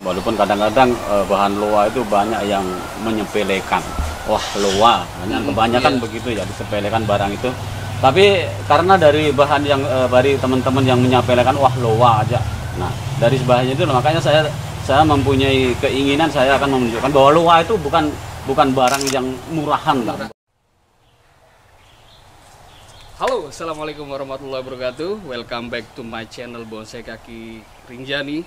Walaupun kadang-kadang bahan loa itu banyak yang menyepelekan. Wah, loa, kebanyakan begitu ya, disepelekan barang itu. Tapi karena dari bahan yang dari teman-teman yang menyepelekan, wah loa aja. Nah, dari sebahanya itu makanya saya mempunyai keinginan, saya akan menunjukkan bahwa loa itu bukan barang yang murahan, Pak. Halo, assalamualaikum warahmatullahi wabarakatuh. Welcome back to my channel Bonsai Kaki Ringjani.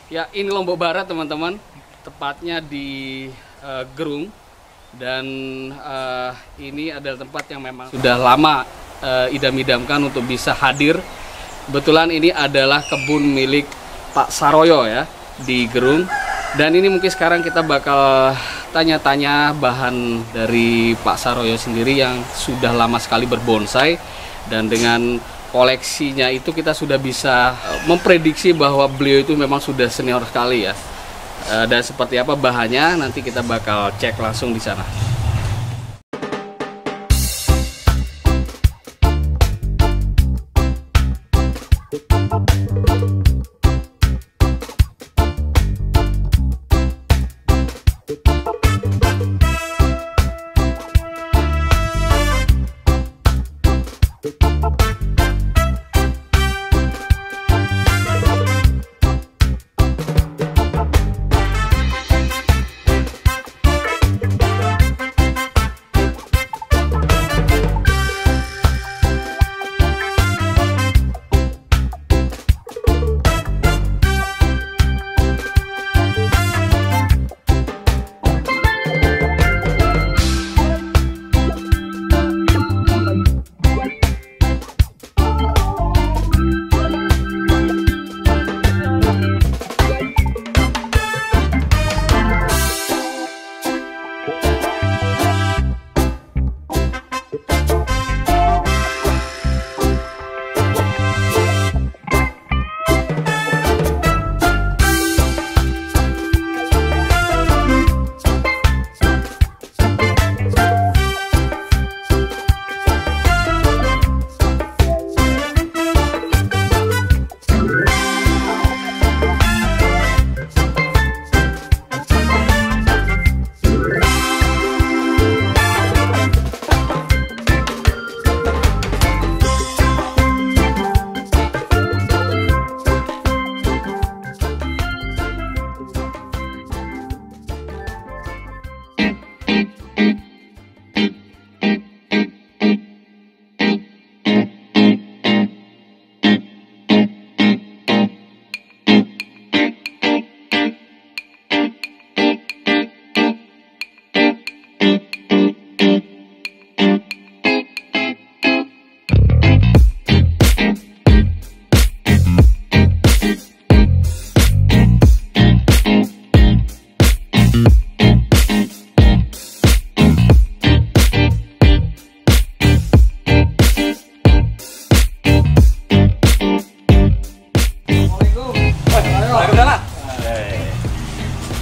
Ya, ini Lombok Barat teman-teman, tepatnya di Gerung, dan ini adalah tempat yang memang sudah lama idam-idamkan untuk bisa hadir. Kebetulan ini adalah kebun milik Pak Saroyo ya di Gerung, dan ini mungkin sekarang kita bakal tanya-tanya bahan dari Pak Saroyo sendiri yang sudah lama sekali berbonsai, dan dengan koleksinya itu kita sudah bisa memprediksi bahwa beliau itu memang sudah senior sekali ya. Dan seperti apa bahannya nanti kita bakal cek langsung di sana.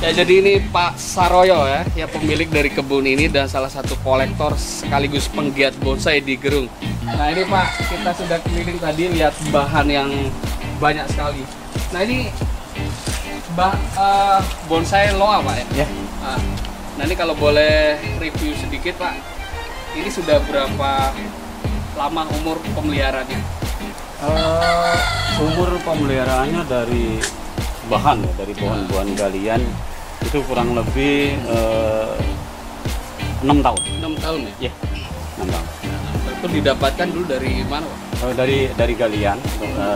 Ya, jadi ini Pak Saroyo ya pemilik dari kebun ini dan salah satu kolektor sekaligus penggiat bonsai di Gerung. Nah ini Pak, kita sudah keliling tadi lihat bahan yang banyak sekali. Nah ini bonsai loa Pak ya? Nah ini kalau boleh review sedikit Pak, ini sudah berapa lama umur pemeliharaannya? Umur pemeliharaannya dari bahan ya, dari pohon-pohon galian itu kurang lebih 6 tahun. 6 tahun ya? Iya, 6 tahun. Itu didapatkan dulu dari mana Pak? Dari galian,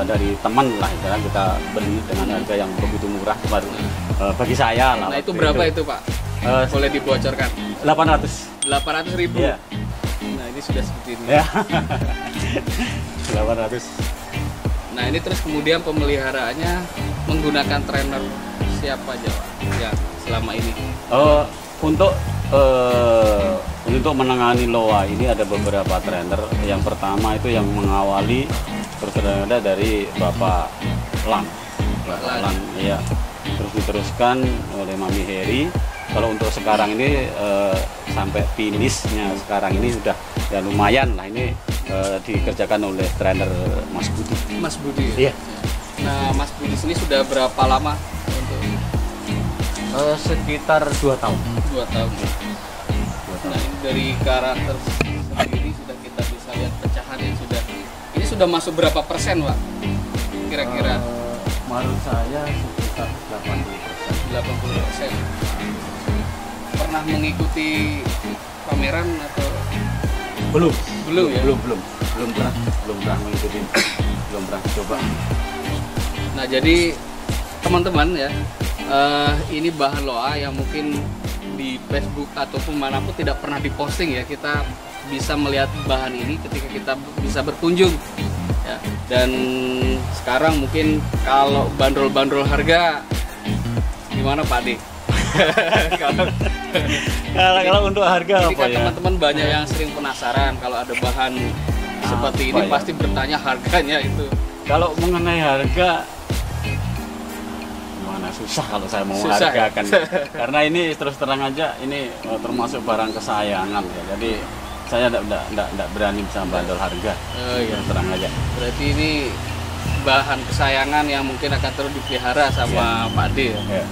dari teman lah, istilahnya kita beli dengan harga yang begitu murah baru bagi saya lah. Nah itu waktu berapa itu Pak? Boleh dibocorkan? 800. 800.000. Iya. Nah ini sudah seperti ini. Ya. 800. Nah ini terus kemudian pemeliharaannya menggunakan trainer siapa aja Pak yang selama ini? Untuk menangani loa ini ada beberapa trainer. Yang pertama itu yang mengawali terus ada dari Bapak Lang. Lang, iya. Terus diteruskan oleh Mami Heri. Kalau untuk sekarang ini sampai finishnya sekarang ini sudah ya lumayan lah, ini dikerjakan oleh trainer Mas Budi. Mas Budi. Iya. Nah Mas Budi sini sudah berapa lama untuk? Sekitar 2 tahun. 2 tahun. Nah ini dari karakter sendiri sudah kita bisa lihat pecahan yang sudah. Ini sudah masuk berapa persen Pak? Kira-kira? Menurut saya sekitar 80%. Pernah mengikuti pameran atau belum ya? Belum pernah mengikuti, belum pernah coba. Nah jadi teman-teman ya, ini bahan loa yang mungkin di Facebook ataupun manapun tidak pernah diposting ya. Kita bisa melihat bahan ini ketika kita bisa berkunjung ya. Dan sekarang mungkin kalau bandrol-bandrol harga gimana Pak Ade? kalau untuk harga ini apa kan ya? Teman-teman banyak yang sering penasaran kalau ada bahan seperti ini ya? Pasti bertanya harganya itu. Kalau mengenai harga mana susah kalau saya mau Susah, hargakan karena ini terus terang aja ini termasuk barang kesayangan ya. Jadi saya tidak berani bisa bandol harga. Iya. Terus terang aja. Berarti ini bahan kesayangan yang mungkin akan terus dipelihara sama Pak D ya. Ya.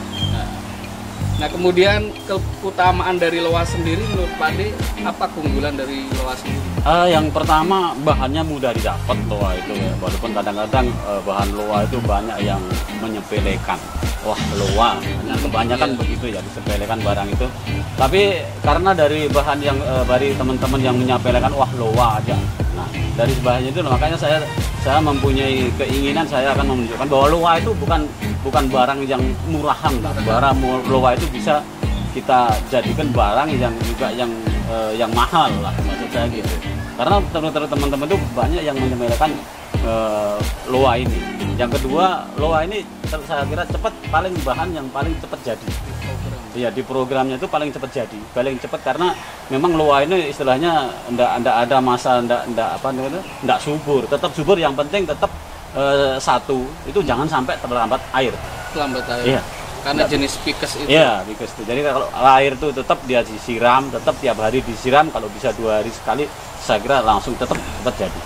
Nah kemudian keutamaan dari loa sendiri menurut Pak D apa keunggulan dari loa sendiri? Yang pertama bahannya mudah didapat loa itu ya. Walaupun kadang-kadang bahan loa itu banyak yang menyepelekan. Wah loa, kebanyakan begitu ya, disepelekan barang itu. Tapi karena dari bahan yang dari teman-teman yang menyepelekan, wah loa aja. Nah dari bahannya itu makanya saya mempunyai keinginan, saya akan menunjukkan bahwa loa itu bukan barang yang murahan, barang loa itu bisa kita jadikan barang yang juga yang mahal lah, maksud saya gitu. Karena teman-teman itu banyak yang menyepelekan loa ini. Yang kedua, loa ini saya kira paling bahan yang paling cepat jadi. Iya, di programnya itu paling cepat jadi, paling cepat karena memang loa ini istilahnya ndak ada masa ndak subur, tetap subur, yang penting tetap satu itu jangan sampai terlambat air. Terlambat air. Iya. Karena jenis pikes itu. Iya, pikes itu. Jadi kalau air itu tetap dia disiram, tetap tiap hari disiram, kalau bisa 2 hari sekali, saya kira langsung tetap jadi.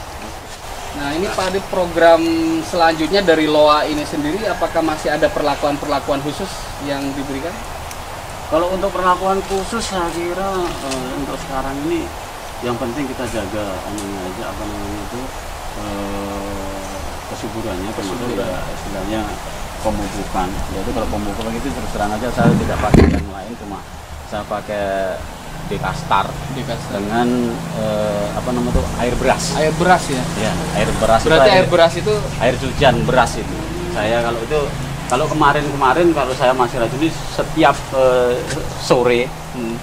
Nah ini Pak Ade, program selanjutnya dari loa ini sendiri apakah masih ada perlakuan khusus yang diberikan? Kalau untuk perlakuan khusus saya kira untuk sekarang ini yang penting kita jaga aja kesuburannya, termasuk istilahnya pemupukan. Jadi kalau pemupukan itu terus terang aja saya tidak pakai yang lain, cuma saya pakai Dekastar dengan air beras. Air beras ya? Ya, air beras. Berarti air beras itu air cucian beras itu. Saya kalau kemarin kalau saya masih rajin setiap sore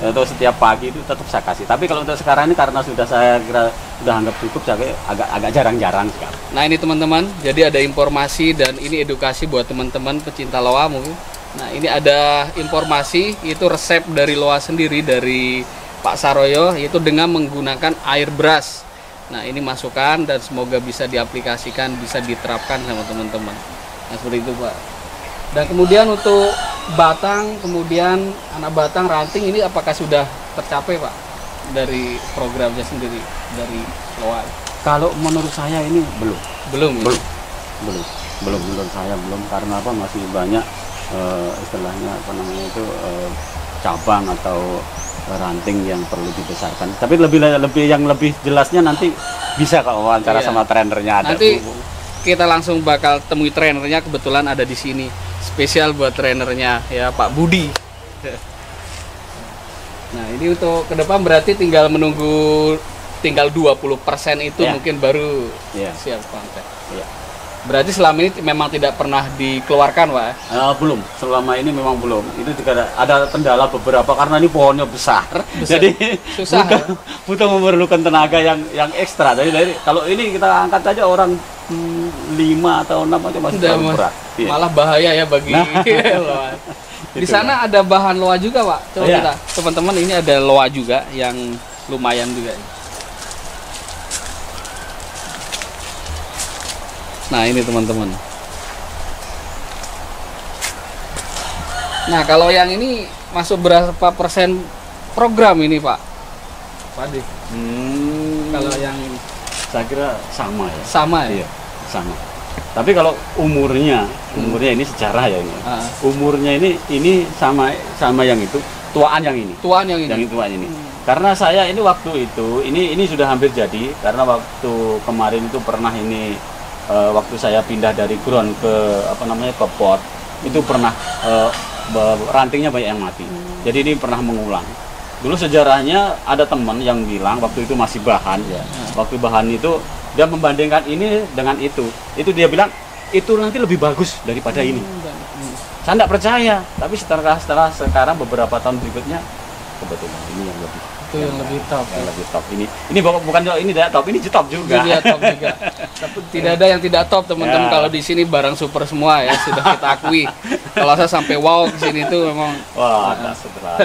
atau setiap pagi itu tetap saya kasih. Tapi kalau untuk sekarang ini karena saya kira sudah anggap cukup, saya agak jarang-jarang sekali. Nah ini teman-teman, jadi ada informasi dan ini edukasi buat teman-teman pecinta loa mungkin. Nah ini ada informasi, itu resep dari loa sendiri dari Pak Saroyo, yaitu dengan menggunakan air beras. Nah ini masukan dan semoga bisa diaplikasikan, bisa diterapkan sama teman-teman. Nah seperti itu Pak. Dan kemudian untuk batang, kemudian anak batang, ranting ini apakah sudah tercapai Pak dari programnya sendiri dari loa? Kalau menurut saya ini belum menurut saya belum, karena apa, masih banyak istilahnya cabang atau ranting yang perlu dibesarkan. Tapi lebih jelasnya nanti bisa kalau wawancara sama trainernya ada. Nanti kita langsung bakal temui trainernya, kebetulan ada di sini. Spesial buat trainernya ya Pak Budi. Nah, ini untuk ke depan berarti tinggal menunggu tinggal 20% itu Iya. mungkin baru Iya. siap kontak. Iya. Berarti selama ini memang tidak pernah dikeluarkan, Pak? Belum, selama ini memang belum. Itu juga ada kendala beberapa karena ini pohonnya besar. Jadi Susah, butuh memerlukan tenaga yang ekstra. Jadi kalau ini kita angkat aja orang 5 atau 6 aja masih Udah, terlalu berat. Iya. Malah bahaya ya bagi loa. Di Itu, sana ada bahan loa juga, Pak. Coba Iya. kita, teman-teman, ini ada loa juga yang lumayan juga. Nah, ini teman-teman. Nah, kalau yang ini masuk berapa persen program ini, Pak? Padi. Kalau yang Saya kira sama ya. sama ya? Iya, sama. Tapi kalau umurnya ini sejarah ya ini. Ah. Umurnya ini sama yang itu, tuaan yang ini. Tuan yang ini. Yang itu ini. Karena saya ini waktu itu ini sudah hampir jadi karena waktu kemarin itu pernah ini waktu saya pindah dari ground ke ke pot itu pernah rantingnya banyak yang mati. Jadi ini pernah mengulang. Dulu sejarahnya ada teman yang bilang waktu itu masih bahan ya. Waktu bahan itu dia membandingkan ini dengan itu. Itu dia bilang itu nanti lebih bagus daripada ini. Saya tidak percaya, tapi setelah sekarang beberapa tahun berikutnya kebetulan ini yang lebih Itu yang lebih top. yang lebih top ini bukan ini tidak top, ini top juga. Jadi ya top juga. Tapi tidak ada yang tidak top, teman-teman. Ya. Kalau di sini barang super semua ya, sudah kita akui. Kalau saya sampai wow ke sini tuh memang. Wah, ada setelah.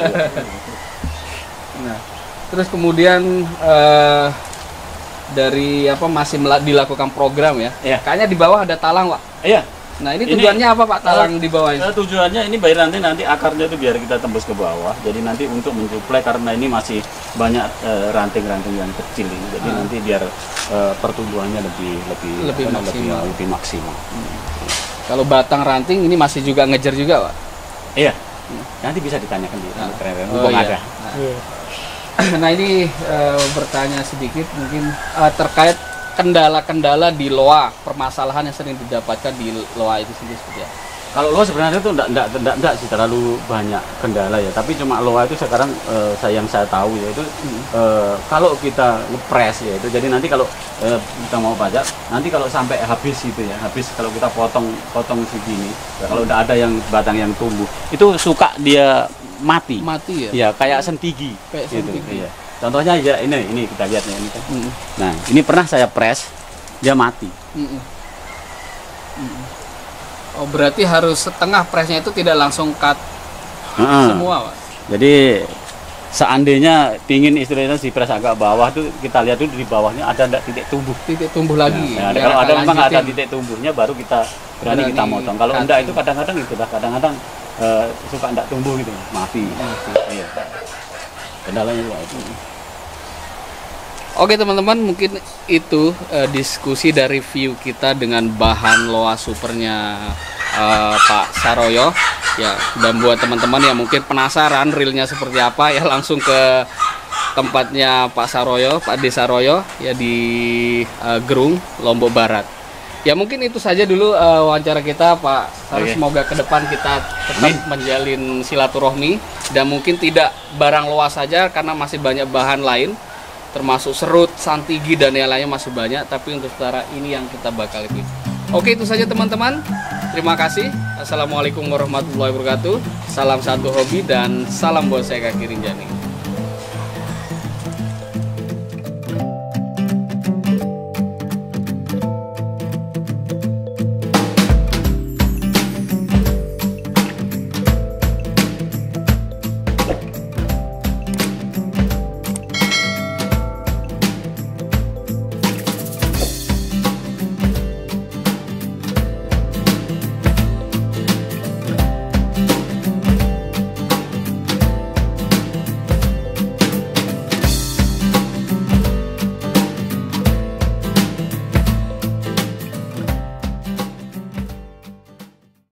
Nah, terus kemudian dari masih dilakukan program ya. Iya. Kayaknya di bawah ada talang, Pak. Iya. Nah, ini tujuannya apa, Pak? Talang di bawah ini. Tujuannya ini biar nanti akarnya itu biar kita tembus ke bawah. Jadi nanti untuk mensuplai karena ini masih banyak ranting-ranting yang kecil ini. Jadi nanti biar pertumbuhannya lebih maksimal. Kalau batang ranting ini masih juga ngejar juga, Pak. Iya. Nanti bisa ditanyakan di keren-keren. Oh, Mumpung iya. ada. Nah, ini bertanya sedikit mungkin terkait kendala-kendala di loa, permasalahan yang sering didapatkan di loa itu sendiri seperti apa? Kalau loa sebenarnya itu enggak sih terlalu banyak kendala ya, tapi cuma loa itu sekarang yang saya tahu ya itu kalau kita ngepres ya itu jadi nanti kalau kita mau pajak nanti kalau sampai habis itu ya habis kalau kita potong segini ya, kalau udah ada yang batang yang tumbuh itu suka dia mati Mati ya? ya kayak sentigi Kayak gitu sentigi. iya. Contohnya ya ini kita lihat ya ini kan. Nah ini pernah saya press dia mati. Oh, berarti harus setengah presnya itu tidak langsung cut semua, Pak. Jadi seandainya pingin istilahnya si pres agak bawah tuh kita lihat dulu di bawahnya ada enggak titik tumbuh. Titik tumbuh lagi. Nah, Ya, kalau ada memang lanjutin. ada titik tumbuhnya baru kita berani kita motong. Kalau cutting. enggak itu kadang-kadang gitu lah. Kadang-kadang suka enggak tumbuh gitu, mati. Iya. Kendalanya juga itu. Oke teman-teman, mungkin itu diskusi dari review kita dengan bahan loa supernya Pak Saroyo ya. Dan buat teman-teman yang mungkin penasaran realnya seperti apa ya, langsung ke tempatnya Pak Saroyo, Pak D Saroyo ya di Gerung, Lombok Barat. Ya mungkin itu saja dulu wawancara kita, Pak Saroyo. Oke. Semoga ke depan kita tetap menjalin silaturahmi dan mungkin tidak barang loa saja karena masih banyak bahan lain termasuk serut, santigi dan yang lainnya masih banyak, tapi untuk sementara ini yang kita bakal ikuti. Oke, itu saja teman-teman. Terima kasih. Assalamualaikum warahmatullahi wabarakatuh. Salam satu hobi dan salam bonsai kaki Rinjani.